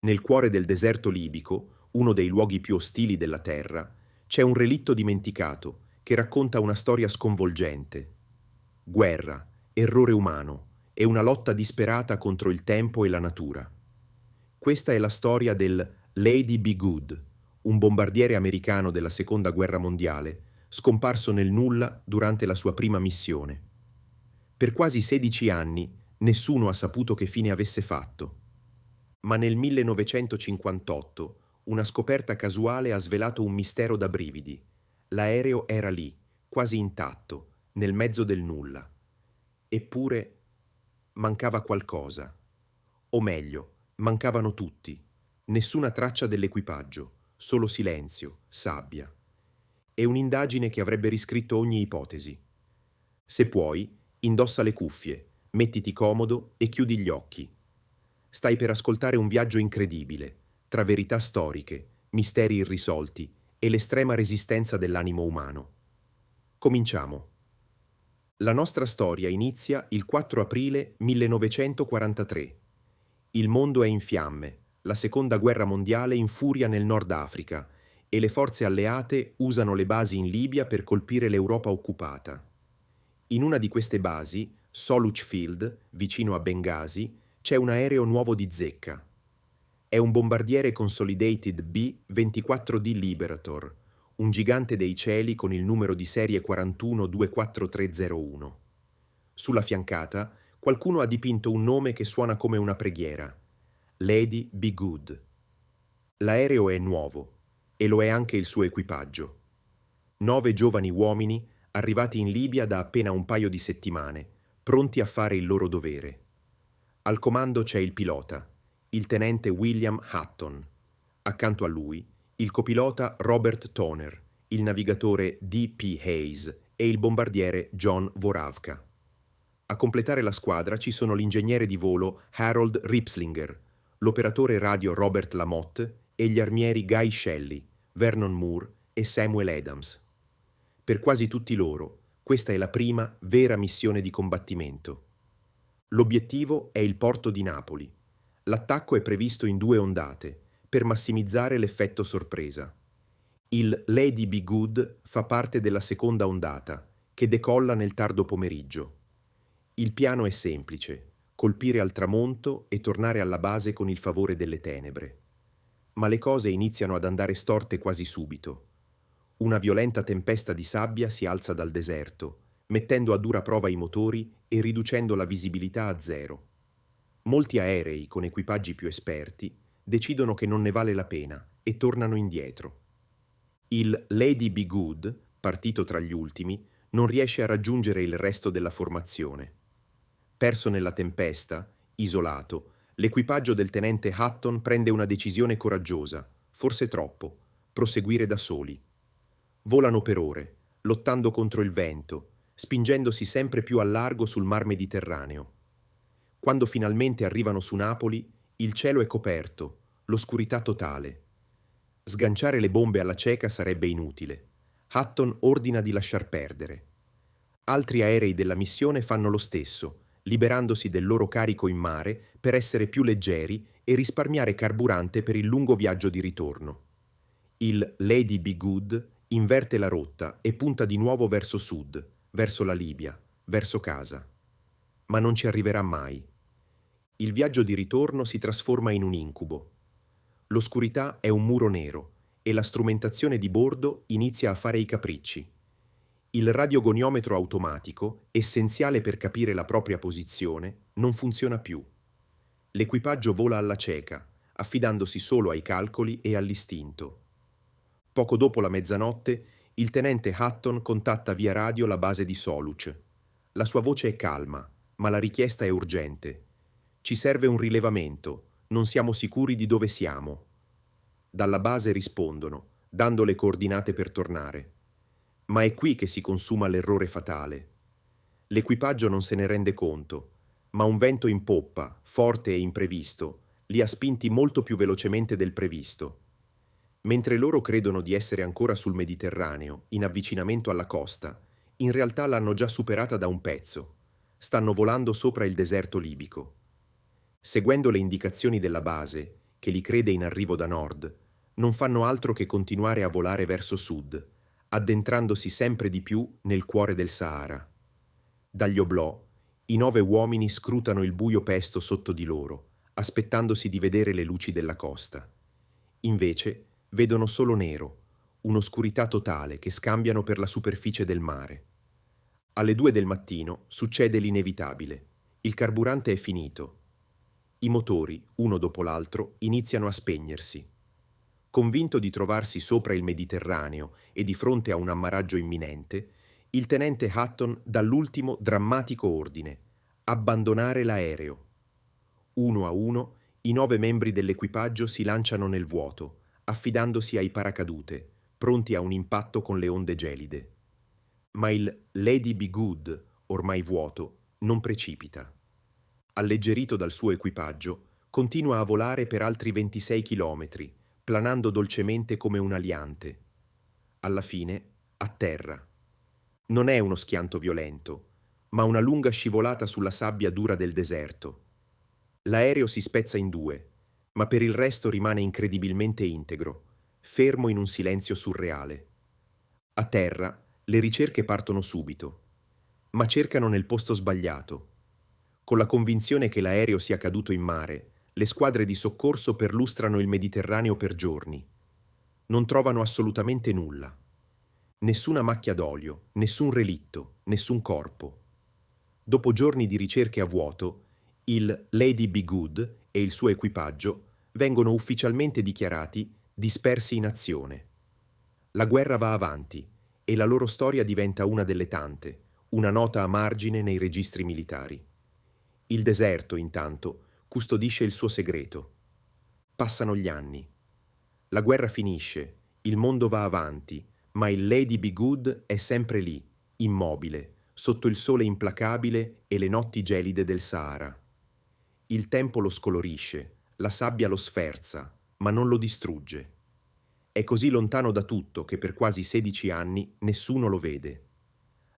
Nel cuore del deserto libico, uno dei luoghi più ostili della terra, c'è un relitto dimenticato che racconta una storia sconvolgente. Guerra, errore umano e una lotta disperata contro il tempo e la natura. Questa è la storia del Lady Be Good, un bombardiere americano della Seconda Guerra Mondiale, scomparso nel nulla durante la sua prima missione. Per quasi 16 anni nessuno ha saputo che fine avesse fatto. Ma nel 1958 una scoperta casuale ha svelato un mistero da brividi. L'aereo era lì, quasi intatto, nel mezzo del nulla. Eppure mancava qualcosa. O meglio, mancavano tutti. Nessuna traccia dell'equipaggio, solo silenzio, sabbia. E un'indagine che avrebbe riscritto ogni ipotesi. Se puoi, indossa le cuffie, mettiti comodo e chiudi gli occhi. Stai per ascoltare un viaggio incredibile, tra verità storiche, misteri irrisolti e l'estrema resistenza dell'animo umano. Cominciamo. La nostra storia inizia il 4 aprile 1943. Il mondo è in fiamme, la Seconda Guerra Mondiale infuria nel Nord Africa e le forze alleate usano le basi in Libia per colpire l'Europa occupata. In una di queste basi, Soluch Field, vicino a Bengasi, c'è un aereo nuovo di zecca. È un bombardiere Consolidated B-24D Liberator, un gigante dei cieli con il numero di serie 41-24301. Sulla fiancata, qualcuno ha dipinto un nome che suona come una preghiera: Lady Be Good. L'aereo è nuovo, e lo è anche il suo equipaggio. 9 giovani uomini arrivati in Libia da appena un paio di settimane, pronti a fare il loro dovere. Al comando c'è il pilota, il tenente William Hutton. Accanto a lui, il copilota Robert Toner, il navigatore D.P. Hayes e il bombardiere John Voravka. A completare la squadra ci sono l'ingegnere di volo Harold Ripslinger, l'operatore radio Robert Lamotte e gli armieri Guy Shelley, Vernon Moore e Samuel Adams. Per quasi tutti loro, questa è la prima vera missione di combattimento. L'obiettivo è il porto di Napoli. L'attacco è previsto in 2 ondate, per massimizzare l'effetto sorpresa. Il Lady Be Good fa parte della seconda ondata, che decolla nel tardo pomeriggio. Il piano è semplice: colpire al tramonto e tornare alla base con il favore delle tenebre. Ma le cose iniziano ad andare storte quasi subito. Una violenta tempesta di sabbia si alza dal deserto, mettendo a dura prova i motori e riducendo la visibilità a zero. Molti aerei, con equipaggi più esperti, decidono che non ne vale la pena e tornano indietro. Il Lady Be Good, partito tra gli ultimi, non riesce a raggiungere il resto della formazione. Perso nella tempesta, isolato, l'equipaggio del tenente Hutton prende una decisione coraggiosa, forse troppo: proseguire da soli. Volano per ore, lottando contro il vento, spingendosi sempre più a largo sul mar Mediterraneo. Quando finalmente arrivano su Napoli, il cielo è coperto, l'oscurità totale. Sganciare le bombe alla cieca sarebbe inutile. Hutton ordina di lasciar perdere. Altri aerei della missione fanno lo stesso, liberandosi del loro carico in mare per essere più leggeri e risparmiare carburante per il lungo viaggio di ritorno. Il Lady Be Good inverte la rotta e punta di nuovo verso sud, verso la Libia, verso casa. Ma non ci arriverà mai. Il viaggio di ritorno si trasforma in un incubo. L'oscurità è un muro nero e la strumentazione di bordo inizia a fare i capricci. Il radiogoniometro automatico, essenziale per capire la propria posizione, non funziona più. L'equipaggio vola alla cieca, affidandosi solo ai calcoli e all'istinto. Poco dopo la mezzanotte, il tenente Hutton contatta via radio la base di Soluch. La sua voce è calma, ma la richiesta è urgente. Ci serve un rilevamento, non siamo sicuri di dove siamo. Dalla base rispondono, dando le coordinate per tornare. Ma è qui che si consuma l'errore fatale. L'equipaggio non se ne rende conto, ma un vento in poppa, forte e imprevisto, li ha spinti molto più velocemente del previsto. Mentre loro credono di essere ancora sul Mediterraneo, in avvicinamento alla costa, in realtà l'hanno già superata da un pezzo. Stanno volando sopra il deserto libico. Seguendo le indicazioni della base, che li crede in arrivo da nord, non fanno altro che continuare a volare verso sud, addentrandosi sempre di più nel cuore del Sahara. Dagli oblò, i 9 uomini scrutano il buio pesto sotto di loro, aspettandosi di vedere le luci della costa. Invece, vedono solo nero, un'oscurità totale che scambiano per la superficie del mare. Alle 2 del mattino succede l'inevitabile. Il carburante è finito. I motori, uno dopo l'altro, iniziano a spegnersi. Convinto di trovarsi sopra il Mediterraneo e di fronte a un ammaraggio imminente, il tenente Hutton dà l'ultimo drammatico ordine: abbandonare l'aereo. Uno a uno, i 9 membri dell'equipaggio si lanciano nel vuoto, affidandosi ai paracadute, pronti a un impatto con le onde gelide. Ma il Lady Be Good, ormai vuoto, non precipita. Alleggerito dal suo equipaggio, continua a volare per altri 26 chilometri, planando dolcemente come un aliante. Alla fine, atterra. Non è uno schianto violento, ma una lunga scivolata sulla sabbia dura del deserto. L'aereo si spezza in 2, ma per il resto rimane incredibilmente integro, fermo in un silenzio surreale. A terra, le ricerche partono subito, ma cercano nel posto sbagliato. Con la convinzione che l'aereo sia caduto in mare, le squadre di soccorso perlustrano il Mediterraneo per giorni. Non trovano assolutamente nulla. Nessuna macchia d'olio, nessun relitto, nessun corpo. Dopo giorni di ricerche a vuoto, il Lady Be Good e il suo equipaggio vengono ufficialmente dichiarati dispersi in azione. La guerra va avanti e la loro storia diventa una delle tante, una nota a margine nei registri militari. Il deserto, intanto, custodisce il suo segreto. Passano gli anni. La guerra finisce, il mondo va avanti, ma il Lady Be Good è sempre lì, immobile, sotto il sole implacabile e le notti gelide del Sahara. Il tempo lo scolorisce, la sabbia lo sferza, ma non lo distrugge. È così lontano da tutto che per quasi 16 anni nessuno lo vede.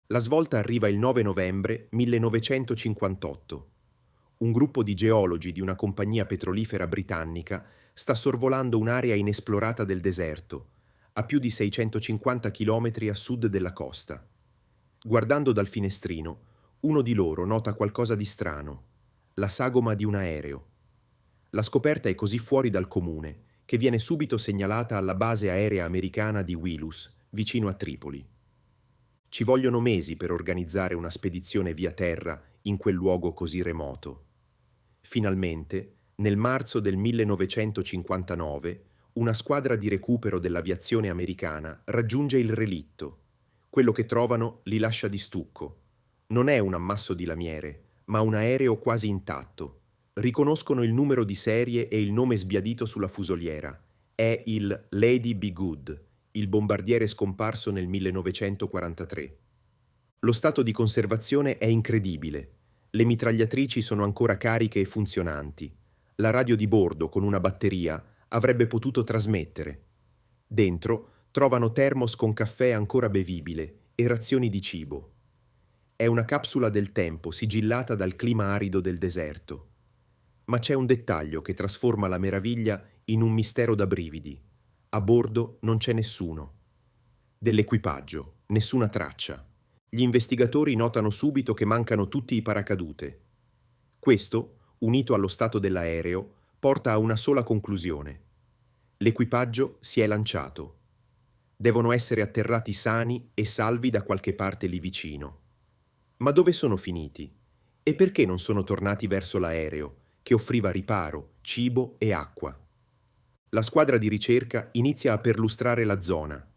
La svolta arriva il 9 novembre 1958. Un gruppo di geologi di una compagnia petrolifera britannica sta sorvolando un'area inesplorata del deserto, a più di 650 chilometri a sud della costa. Guardando dal finestrino, uno di loro nota qualcosa di strano: la sagoma di un aereo. La scoperta è così fuori dal comune che viene subito segnalata alla base aerea americana di Wilus, vicino a Tripoli. Ci vogliono mesi per organizzare una spedizione via terra in quel luogo così remoto. Finalmente, nel marzo del 1959, una squadra di recupero dell'aviazione americana raggiunge il relitto. Quello che trovano li lascia di stucco. Non è un ammasso di lamiere, ma un aereo quasi intatto. Riconoscono il numero di serie e il nome sbiadito sulla fusoliera. È il Lady Be Good, il bombardiere scomparso nel 1943. Lo stato di conservazione è incredibile. Le mitragliatrici sono ancora cariche e funzionanti. La radio di bordo, con una batteria, avrebbe potuto trasmettere. Dentro trovano termos con caffè ancora bevibile e razioni di cibo. È una capsula del tempo sigillata dal clima arido del deserto. Ma c'è un dettaglio che trasforma la meraviglia in un mistero da brividi. A bordo non c'è nessuno. Dell'equipaggio, nessuna traccia. Gli investigatori notano subito che mancano tutti i paracadute. Questo, unito allo stato dell'aereo, porta a una sola conclusione: l'equipaggio si è lanciato. Devono essere atterrati sani e salvi da qualche parte lì vicino. Ma dove sono finiti? E perché non sono tornati verso l'aereo, che offriva riparo, cibo e acqua? La squadra di ricerca inizia a perlustrare la zona.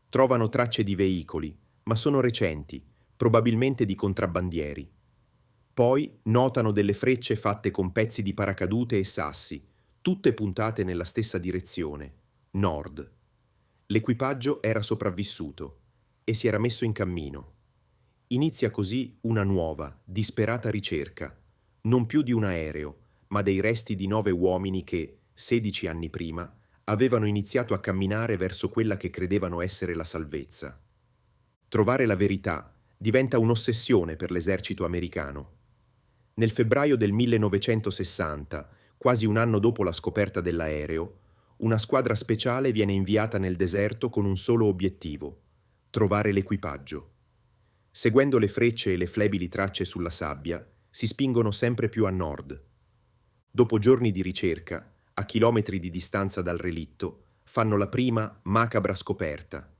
Trovano tracce di veicoli, ma sono recenti, probabilmente di contrabbandieri. Poi notano delle frecce fatte con pezzi di paracadute e sassi, tutte puntate nella stessa direzione, nord. L'equipaggio era sopravvissuto e si era messo in cammino. Inizia così una nuova, disperata ricerca, non più di un aereo, ma dei resti di 9 uomini che, 16 anni prima, avevano iniziato a camminare verso quella che credevano essere la salvezza. Trovare la verità diventa un'ossessione per l'esercito americano. Nel febbraio del 1960, quasi un anno dopo la scoperta dell'aereo, una squadra speciale viene inviata nel deserto con un solo obiettivo: trovare l'equipaggio. Seguendo le frecce e le flebili tracce sulla sabbia, si spingono sempre più a nord. Dopo giorni di ricerca, a chilometri di distanza dal relitto, fanno la prima macabra scoperta.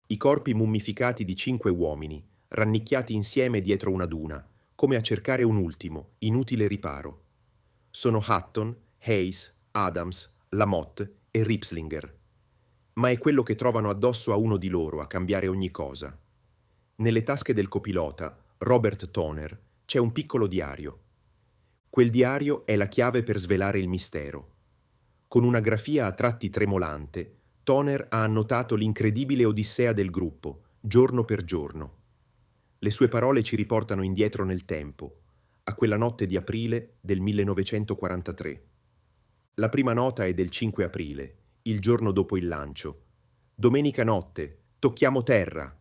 I corpi mummificati di 5 uomini, rannicchiati insieme dietro una duna, come a cercare un ultimo, inutile riparo. Sono Hutton, Hayes, Adams, Lamotte e Ripslinger. Ma è quello che trovano addosso a uno di loro a cambiare ogni cosa. Nelle tasche del copilota, Robert Toner, c'è un piccolo diario. Quel diario è la chiave per svelare il mistero. Con una grafia a tratti tremolante, Toner ha annotato l'incredibile odissea del gruppo, giorno per giorno. Le sue parole ci riportano indietro nel tempo, a quella notte di aprile del 1943. La prima nota è del 5 aprile, il giorno dopo il lancio. Domenica notte, tocchiamo terra.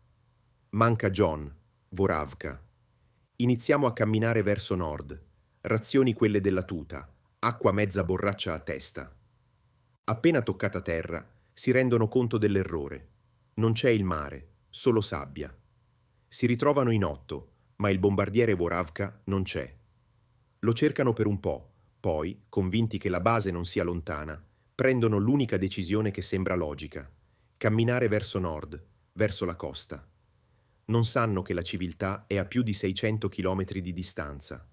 Manca John, Voravka. Iniziamo a camminare verso nord. Razioni quelle della tuta, acqua mezza borraccia a testa. Appena toccata terra, si rendono conto dell'errore. Non c'è il mare, solo sabbia. Si ritrovano in 8, ma il bombardiere Voravka non c'è. Lo cercano per un po', poi, convinti che la base non sia lontana, prendono l'unica decisione che sembra logica: camminare verso nord, verso la costa. Non sanno che la civiltà è a più di 600 chilometri di distanza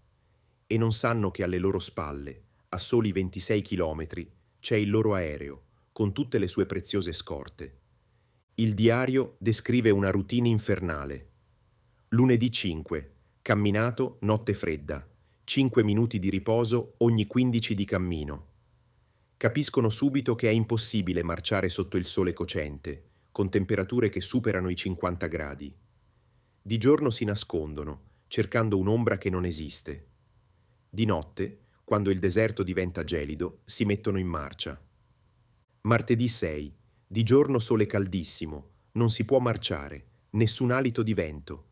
e non sanno che alle loro spalle, a soli 26 chilometri, c'è il loro aereo, con tutte le sue preziose scorte. Il diario descrive una routine infernale. Lunedì 5, camminato, notte fredda, 5 minuti di riposo ogni 15 di cammino. Capiscono subito che è impossibile marciare sotto il sole cocente, con temperature che superano i 50 gradi. Di giorno si nascondono, cercando un'ombra che non esiste. Di notte, quando il deserto diventa gelido, si mettono in marcia. Martedì 6, di giorno sole caldissimo, non si può marciare, nessun alito di vento.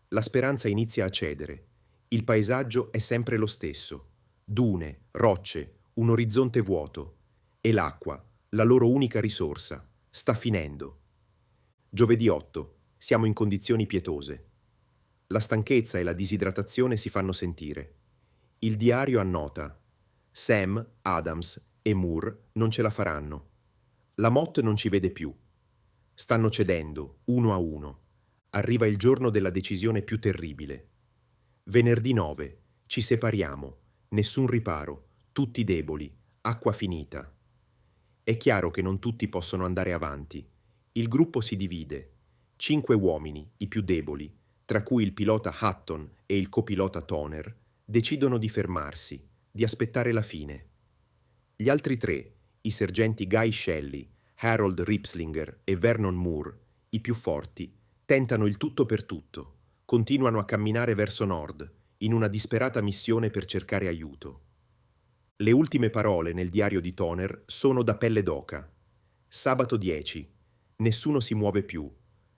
La speranza inizia a cedere. Il paesaggio è sempre lo stesso: dune, rocce, un orizzonte vuoto. E l'acqua, la loro unica risorsa, sta finendo. Giovedì 8, siamo in condizioni pietose. La stanchezza e la disidratazione si fanno sentire. Il diario annota: Sam, Adams e Moore non ce la faranno. Lamotte non ci vede più. Stanno cedendo, uno a uno. Arriva il giorno della decisione più terribile. Venerdì 9, ci separiamo, nessun riparo, tutti deboli, acqua finita. È chiaro che non tutti possono andare avanti. Il gruppo si divide. 5 uomini, i più deboli, tra cui il pilota Hutton e il copilota Toner, decidono di fermarsi, di aspettare la fine. Gli altri 3, i sergenti Guy Shelley, Harold Ripslinger e Vernon Moore, i più forti, tentano il tutto per tutto, continuano a camminare verso nord, in una disperata missione per cercare aiuto. Le ultime parole nel diario di Toner sono da pelle d'oca. Sabato 10, nessuno si muove più.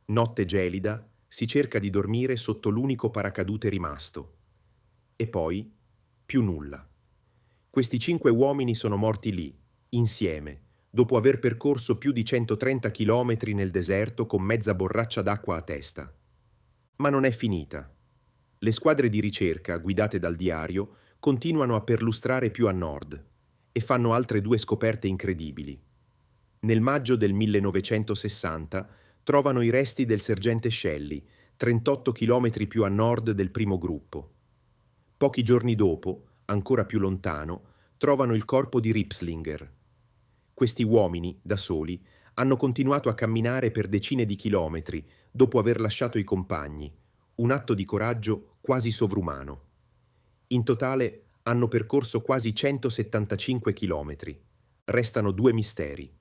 Notte gelida, si cerca di dormire sotto l'unico paracadute rimasto. E poi, più nulla. Questi 5 uomini sono morti lì, insieme, dopo aver percorso più di 130 chilometri nel deserto con mezza borraccia d'acqua a testa. Ma non è finita. Le squadre di ricerca, guidate dal diario, continuano a perlustrare più a nord e fanno altre 2 scoperte incredibili. Nel maggio del 1960 trovano i resti del sergente Shelley, 38 chilometri più a nord del primo gruppo. Pochi giorni dopo, ancora più lontano, trovano il corpo di Ripslinger. Questi uomini, da soli, hanno continuato a camminare per decine di chilometri dopo aver lasciato i compagni, un atto di coraggio quasi sovrumano. In totale hanno percorso quasi 175 chilometri. Restano 2 misteri.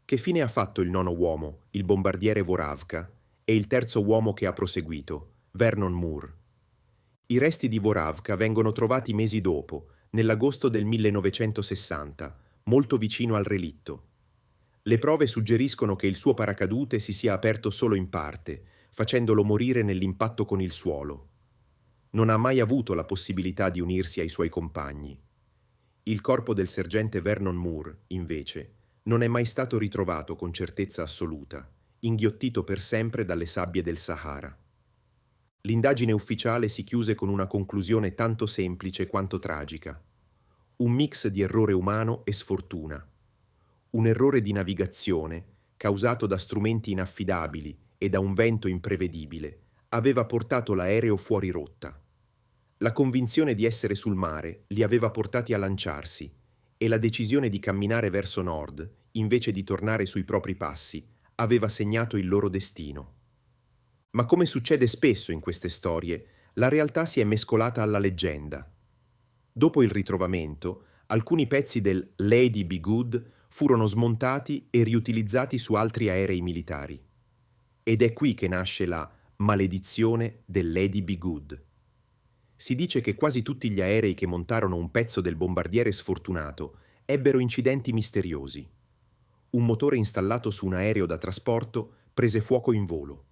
Che fine ha fatto il nono uomo, il bombardiere Voravka, e il terzo uomo che ha proseguito, Vernon Moore? I resti di Voravka vengono trovati mesi dopo, nell'agosto del 1960, molto vicino al relitto. Le prove suggeriscono che il suo paracadute si sia aperto solo in parte, facendolo morire nell'impatto con il suolo. Non ha mai avuto la possibilità di unirsi ai suoi compagni. Il corpo del sergente Vernon Moore, invece, non è mai stato ritrovato con certezza assoluta, inghiottito per sempre dalle sabbie del Sahara. L'indagine ufficiale si chiuse con una conclusione tanto semplice quanto tragica. Un mix di errore umano e sfortuna. Un errore di navigazione, causato da strumenti inaffidabili e da un vento imprevedibile, aveva portato l'aereo fuori rotta. La convinzione di essere sul mare li aveva portati a lanciarsi e la decisione di camminare verso nord, invece di tornare sui propri passi, aveva segnato il loro destino. Ma come succede spesso in queste storie, la realtà si è mescolata alla leggenda. Dopo il ritrovamento, alcuni pezzi del Lady Be Good furono smontati e riutilizzati su altri aerei militari. Ed è qui che nasce la maledizione del Lady Be Good. Si dice che quasi tutti gli aerei che montarono un pezzo del bombardiere sfortunato ebbero incidenti misteriosi. Un motore installato su un aereo da trasporto prese fuoco in volo.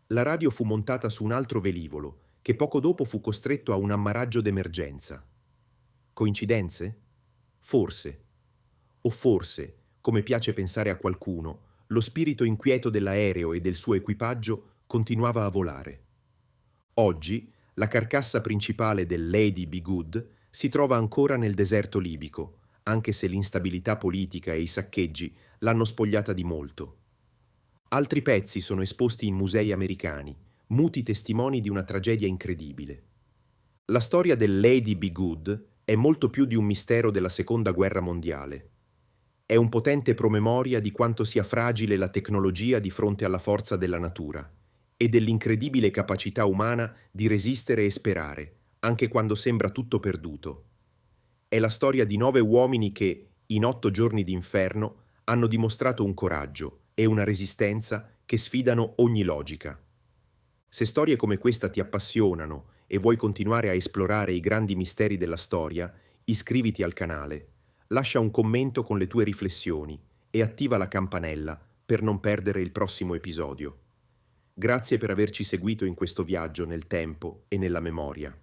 La radio fu montata su un altro velivolo, che poco dopo fu costretto a un ammaraggio d'emergenza. Coincidenze? Forse. O forse, come piace pensare a qualcuno, lo spirito inquieto dell'aereo e del suo equipaggio continuava a volare. Oggi, la carcassa principale del Lady Be Good si trova ancora nel deserto libico, anche se l'instabilità politica e i saccheggi l'hanno spogliata di molto. Altri pezzi sono esposti in musei americani, muti testimoni di una tragedia incredibile. La storia del Lady Be Good è molto più di un mistero della Seconda Guerra Mondiale. È un potente promemoria di quanto sia fragile la tecnologia di fronte alla forza della natura e dell'incredibile capacità umana di resistere e sperare, anche quando sembra tutto perduto. È la storia di 9 uomini che, in 8 giorni d'inferno, hanno dimostrato un coraggio e una resistenza che sfidano ogni logica. Se storie come questa ti appassionano e vuoi continuare a esplorare i grandi misteri della storia, iscriviti al canale, lascia un commento con le tue riflessioni e attiva la campanella per non perdere il prossimo episodio. Grazie per averci seguito in questo viaggio nel tempo e nella memoria.